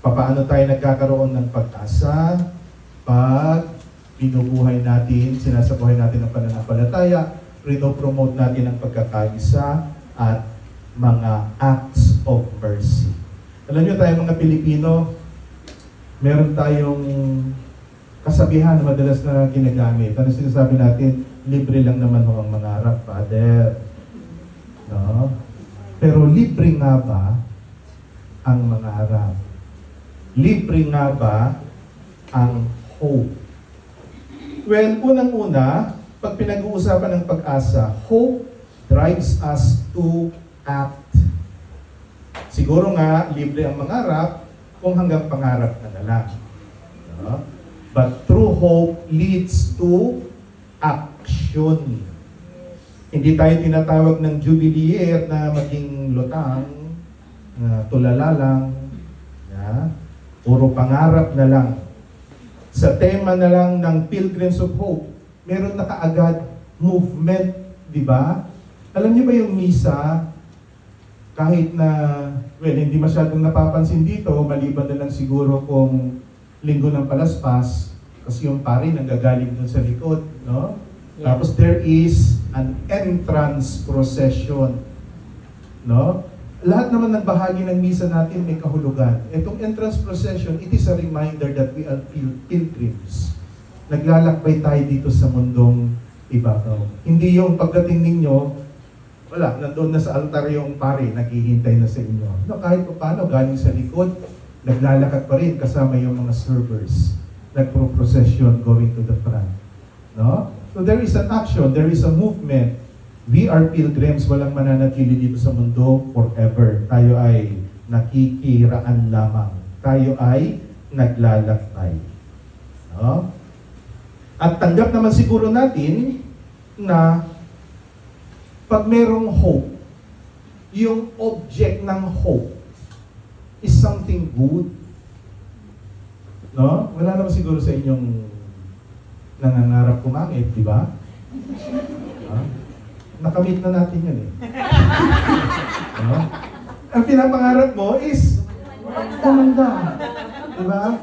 Paano tayo nagkakaroon ng pag-asa? Pag binubuhay natin, sinasabuhay natin ang pananampalataya, rino-promote natin ang pagkakaisa at mga acts of mercy. Alam niyo tayo mga Pilipino, meron tayong kasabihan na madalas na ginagamit. Ano sinasabi natin? Libre lang naman ho ang mangarap, Father. No? Pero libre nga ba ang mangarap? Libre nga ba ang hope? Well, unang-una, pag pinag-uusapan ng pag-asa, hope drives us to act. Siguro nga, libre ang mangarap kung hanggang pangarap na lang. No? But true hope leads to action. Hindi tayo tinatawag ng jubilee year na maging lutang, tulala lang, puro pangarap na lang. Sa tema na lang ng Pilgrims of Hope, meron na kaagad movement, di ba? Alam niyo ba yung misa, kahit na, well, hindi masyadong napapansin dito, maliban na lang siguro kung linggo ng palaspas, kasi yung pari nanggagaling dun sa likod, no? Yeah. Tapos there is an entrance procession, no? Lahat naman ng bahagi ng misa natin may kahulugan. Itong entrance procession, it is a reminder that we are pilgrims. Naglalakbay tayo dito sa mundong ibabaw. Hindi yung pagdating ninyo, wala, nandoon na sa altar yung pare, naghihintay na sa inyo. No, kahit paano, galing sa likod, naglalakad pa rin kasama yung mga servers. Nagpro-procession going to the front. No? So there is an action, there is a movement. We are pilgrims, walang mananatili dito sa mundo forever. Tayo ay nakikiraan lamang. Tayo ay naglalakbay. No? At tanggap naman siguro natin na pag merong hope, yung object ng hope is something good. No? Wala naman siguro sa inyong nangangarap kumangit, di ba? Nakamit na natin yun eh. No? Ang pinapangarap mo is kumanda. Diba?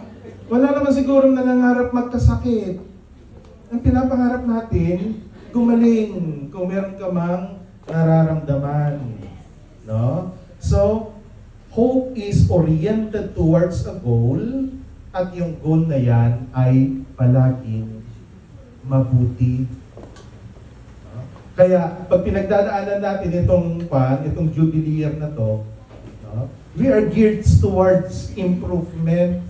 Wala naman siguro nangangarap magkasakit. Ang pinapangarap natin, gumaling kung meron ka mang nararamdaman. No? So, hope is oriented towards a goal at yung goal na yan ay palaging mabuti. Kaya, pag pinagdadaanan natin itong jubilee year na to, no, we are geared towards improvement.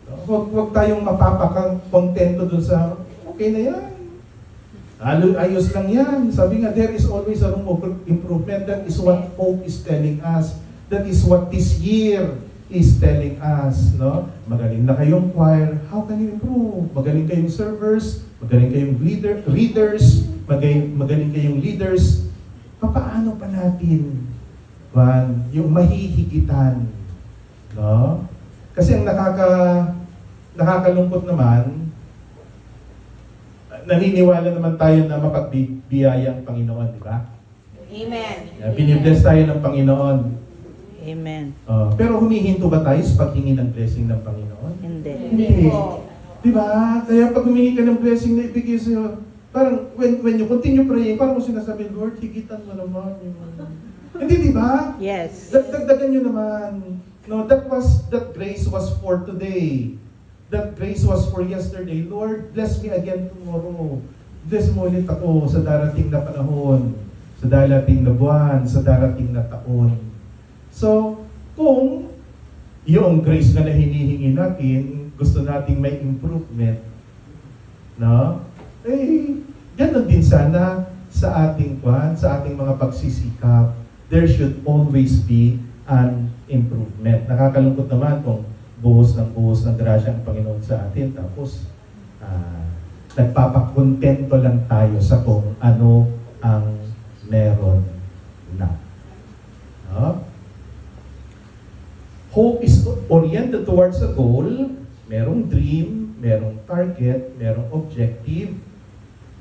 No? Huwag tayong mapapakakontento dun sa, okay na yan. Ayos lang yan. Sabi nga, there is always a room of improvement. That is what hope is telling us. That is what this year is telling us. No? Magaling na kayong choir, how can you improve? Magaling kayong servers, magaling kayong readers, magaling kayong leaders. Paano pa natin yung mahihigitan? No? Kasi ang nakakalungkot naman, naniniwala naman tayo na mapagbibiyaya ang Panginoon, di ba? Amen. Binibless tayo ng Panginoon. Amen. Pero humihinto ba tayo sa paghingi ng blessing ng Panginoon? Hindi. Hindi. Di ba? Kaya pag humingi ka ng blessing na ibigay sa'yo, parang when you continue praying, parang kung sinasabi, Lord, higitan mo naman. Hindi, di ba? Yes. Dagdagan nyo naman. No, that grace was for today. That grace was for yesterday. Lord, bless me again tomorrow. Bless mo ulit ako sa darating na panahon, sa darating na buwan, sa darating na taon. So, kung yung grace na hinihingi natin, gusto nating may improvement, no? Ganun din sana sa ating mga pagsisikap. There should always be an improvement. Nakakalungkot naman kung buhos ng grasya ang Panginoon sa atin, tapos nagpapakontento lang tayo sa kung ano ang meron na. No? Hope is oriented towards a goal. Merong dream, merong target, merong objective.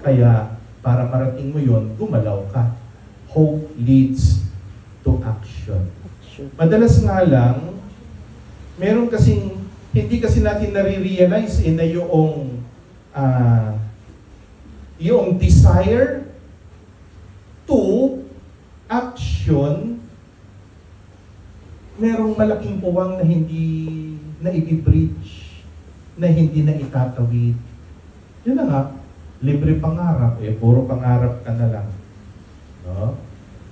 Kaya, para marating mo yon, gumalaw ka. Hope leads to action. Madalas nga lang, meron kasing, hindi kasi natin nare-realize na yung desire to action, merong malaking puwang na hindi na i-bridge, na hindi na itatawid. Yun na nga, libre pangarap, puro pangarap ka na lang. No?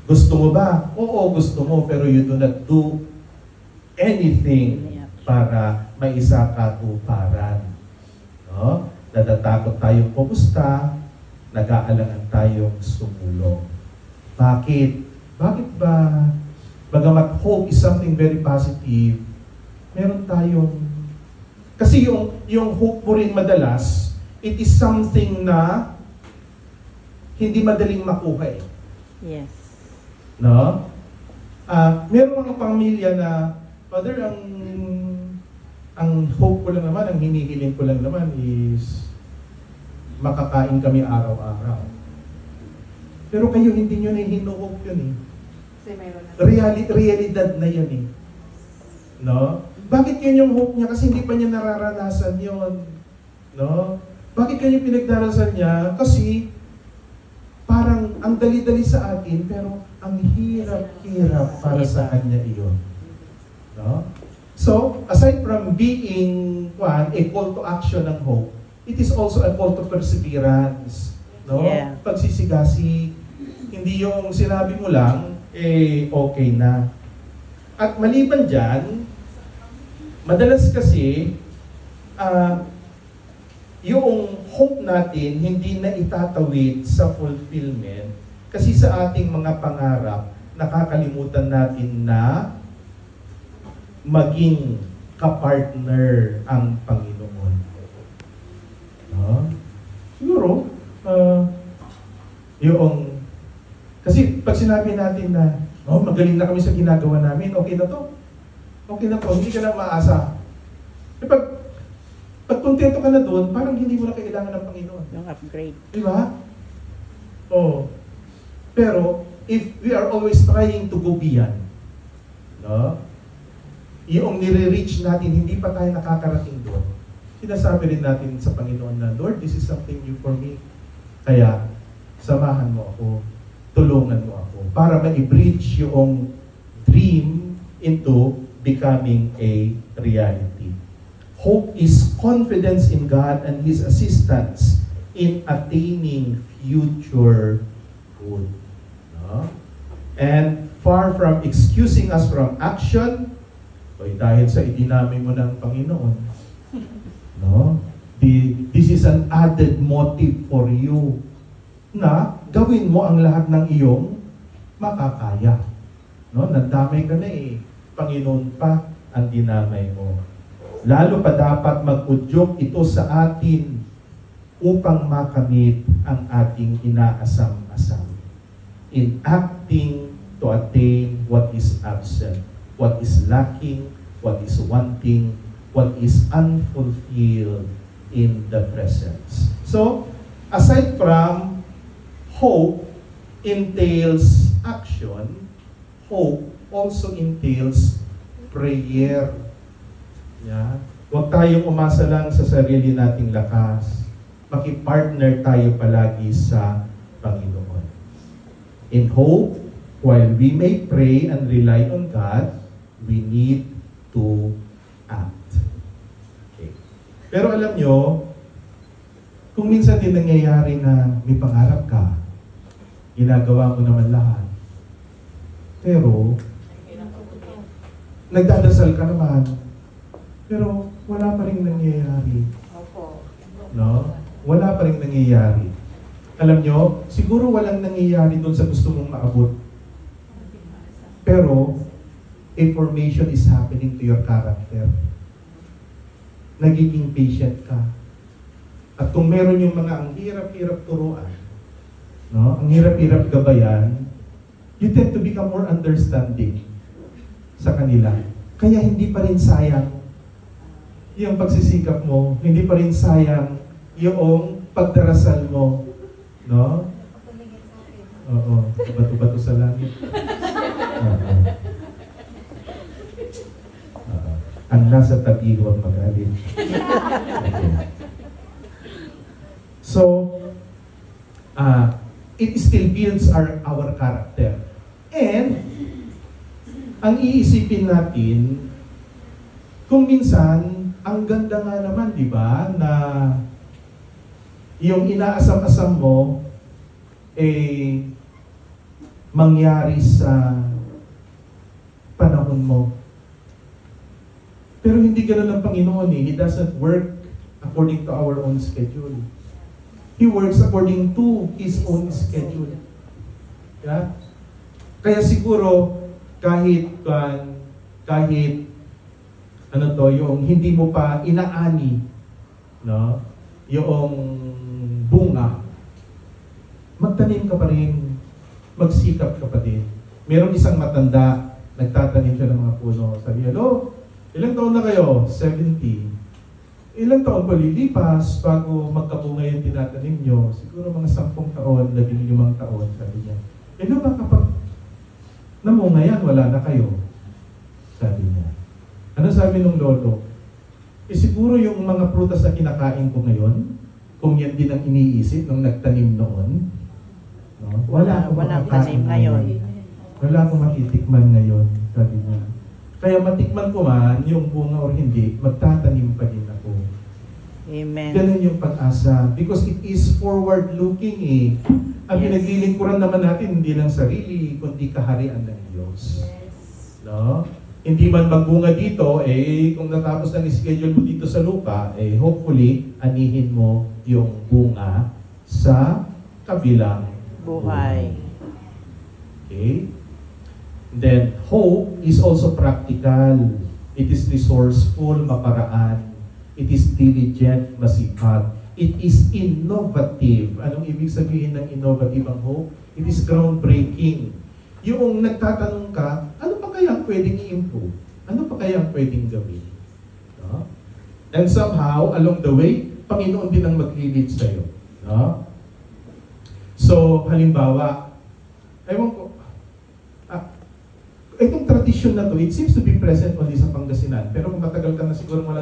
Gusto mo ba? Oo, gusto mo, pero you do not do anything para maisakatuparan. No? Natatakot tayong pumusta, nag-aalangan tayong sumulong. Bakit? Bakit ba? Bagamat hope is something very positive, meron tayong... Kasi yung hope mo rin madalas, it is something na hindi madaling makuha eh. Yes. No? Meron mga pamilya na, Father, ang hope ko lang naman, ang hinihiling ko lang naman is makakain kami araw-araw. Pero kayo hindi nyo na hinuhope yun eh. Realidad na yun eh. No? Bakit yun yung hope niya? Kasi hindi pa niya nararanasan yun. No? Bakit kanya pinagdarasan niya? Kasi parang ang dali-dali sa atin, pero ang hirap-hirap para sa kanya iyon. No? So, aside from being a call to action ng hope, it is also a call to perseverance. No? Yeah. Pagsisigasi. Hindi yung sinabi mo lang, okay na. At maliban dyan, madalas kasi, yung hope natin hindi na itatawid sa fulfillment kasi sa ating mga pangarap, nakakalimutan natin na maging kapartner ang Panginoon. No? Siguro, kasi pag sinabi natin na, magaling na kami sa ginagawa namin, okay na to. Okay na to, hindi ka na maasa. Pag kontento ka na doon, parang hindi mo na kailangan ng Panginoon. Yung upgrade. Di ba? Pero, if we are always trying to go beyond, no? Yung nire-reach natin, hindi pa tayo nakakarating doon. Sinasabi rin natin sa Panginoon na, Lord, this is something new for me. Kaya, samahan mo ako, tulungan mo ako, para ma-bridge yung dream into becoming a reality. Hope is confidence in God and His assistance in attaining future good. No? And far from excusing us from action, dahil sa idinami mo ng Panginoon, no? This is an added motive for you na gawin mo ang lahat ng iyong makakaya. No? Nandamay ka na eh. Panginoon pa ang dinamay mo. Lalo pa dapat mag-udyok ito sa atin upang makamit ang ating inaasam-asam. In acting to attain what is absent, what is lacking, what is wanting, what is unfulfilled in the presence. So, aside from hope entails action, hope also entails prayer. Yeah. Huwag tayong umasa lang sa sarili nating lakas. Makipartner tayo palagi sa Panginoon. In hope, while we may pray and rely on God, we need to act. Okay. Pero alam nyo, kung minsan din nangyayari na may pangarap ka, ginagawa mo naman lahat, pero nagdadasal ka naman, pero wala pa rin nangyayari. No? Wala pa rin nangyayari. Alam nyo, siguro walang nangyayari doon sa gusto mong maabot. Pero, a formation is happening to your character. Nagiging patient ka. At kung meron yung mga ang hirap-hirap turuan, no? Ang hirap-hirap gabayan, you tend to become more understanding sa kanila. Kaya hindi pa rin sayang yung pagsisikap mo, hindi pa rin sayang yung pagdarasal mo, no? Oo, bato-bato sa langit. Ang nasa tabi huwag magalit. Okay. So, it still builds our character. And, ang iisipin natin, kung minsan, ang ganda nga naman, di ba, na yung inaasam-asam mo, mangyari sa panahon mo. Pero hindi ganoon ang Panginoon eh. He doesn't work according to our own schedule. He works according to His own schedule. Yeah? Kaya siguro, kahit yung hindi mo pa inaani, no? Yung bunga, magtanim ka pa rin, magsikap ka pa din. Merong isang matanda, nagtatanim siya ng mga puno. Sabi, hello, ilang taon na kayo? 70. Ilang taon pa lilipas bago magkabunga yung tinatanim nyo? Siguro mga 10 taon, 15 taon, sabi niya. Hello ba kapag namunga yan, wala na kayo? Sabi niya. Ano sabi nung lolo? Siguro yung mga prutas na kinakain ko ngayon, kung yan din ang iniisip nung nagtanim noon, no? Wala akong makakain ngayon. Wala akong matitikman ngayon, sabi niya. Kaya matikman ko man yung bunga o hindi, magtatanim pa din ako. Amen. Ganun yung pag-asa. Because it is forward-looking eh. Ang pinaglilingkuran naman natin, hindi lang sarili, kundi kaharian ng Diyos. No? Hindi man magbunga dito, kung natapos ng schedule mo dito sa lupa, hopefully, anihin mo yung bunga sa kabilang buhay. Okay? Then, hope is also practical. It is resourceful, maparaan. It is diligent, masipag. It is innovative. Anong ibig sabihin ng innovative ang hope? It is groundbreaking. Yung nagtatanong ka, ano pa kaya pwedeng i-improve? Ano pa kaya pwedeng gawin? No? And somehow, along the way, Panginoon din ang mag-lead sa'yo. No? So, halimbawa, ewan ko, itong tradisyon na to, it seems to be present only sa Pangasinan. Pero kung matagal ka na siguro wala